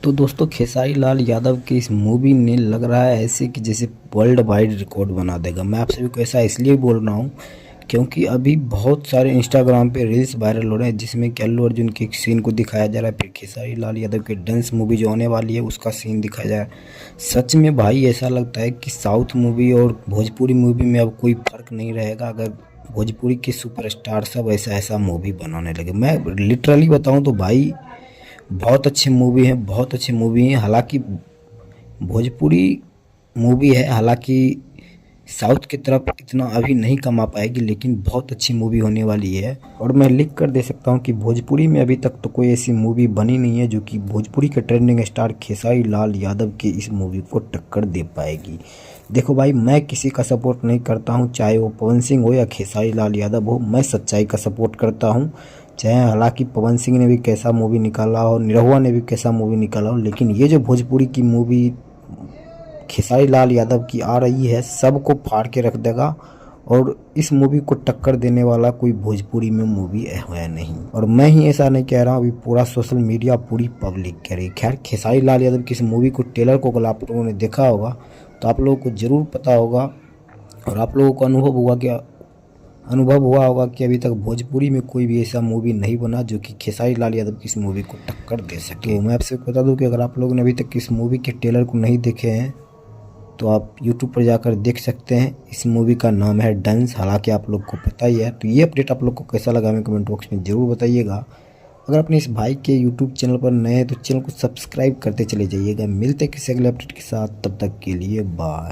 तो दोस्तों खेसारी लाल यादव की इस मूवी ने लग रहा है ऐसे कि जैसे वर्ल्ड वाइड रिकॉर्ड बना देगा। मैं आप सभी को ऐसा इसलिए बोल रहा हूँ क्योंकि अभी बहुत सारे इंस्टाग्राम पे रील्स वायरल हो रहे हैं जिसमें कि अल्लू अर्जुन के एक सीन को दिखाया जा रहा है, फिर खेसारी लाल यादव की डांस मूवी जो आने वाली है उसका सीन दिखाया जा रहा है। सच में भाई ऐसा लगता है कि साउथ मूवी और भोजपुरी मूवी में अब कोई फ़र्क नहीं रहेगा अगर भोजपुरी के सुपरस्टार सब ऐसा ऐसा मूवी बनाने लगे। मैं लिटरली बताऊं तो भाई बहुत अच्छी मूवी है, बहुत अच्छी मूवी है। हालांकि भोजपुरी मूवी है, हालांकि साउथ की तरफ इतना अभी नहीं कमा पाएगी, लेकिन बहुत अच्छी मूवी होने वाली है। और मैं लिख कर दे सकता हूँ कि भोजपुरी में अभी तक तो कोई ऐसी मूवी बनी नहीं है जो कि भोजपुरी के ट्रेंडिंग स्टार खेसारी लाल यादव की इस मूवी को टक्कर दे पाएगी। देखो भाई, मैं किसी का सपोर्ट नहीं करता हूँ, चाहे वो पवन सिंह हो या खेसारी लाल यादव हो, मैं सच्चाई का सपोर्ट करता हूँ। चाहे हालांकि पवन सिंह ने भी कैसा मूवी निकाला हो, निरहुआ ने भी कैसा मूवी निकाला हो, लेकिन ये जो भोजपुरी की मूवी खेसारी लाल यादव की आ रही है सबको फाड़ के रख देगा। और इस मूवी को टक्कर देने वाला कोई भोजपुरी में मूवी है नहीं। और मैं ही ऐसा नहीं कह रहा हूँ, अभी पूरा सोशल मीडिया पूरी पब्लिक कह रही है। खैर, खेसारी लाल यादव की इस मूवी को ट्रेलर को अगर आप लोगों ने देखा होगा तो आप लोगों को ज़रूर पता होगा और आप लोगों को अनुभव हुआ होगा कि अभी तक भोजपुरी में कोई भी ऐसा मूवी नहीं बना जो कि खेसारी लाल यादव की इस मूवी को टक्कर दे सके। तो मैं आपसे बता दूं कि अगर आप लोगों ने अभी तक इस मूवी के ट्रेलर को नहीं देखे हैं तो आप यूट्यूब पर जाकर देख सकते हैं। इस मूवी का नाम है डांस, हालांकि आप लोग को पता ही है। तो ये अपडेट आप लोग को कैसा लगा हमें कमेंट बॉक्स में ज़रूर बताइएगा। अगर अपने इस भाई के यूट्यूब चैनल पर नए हैं तो चैनल को सब्सक्राइब करते चले जाइएगा। मिलते हैं किसी अगले अपडेट के साथ, तब तक के लिए बाय।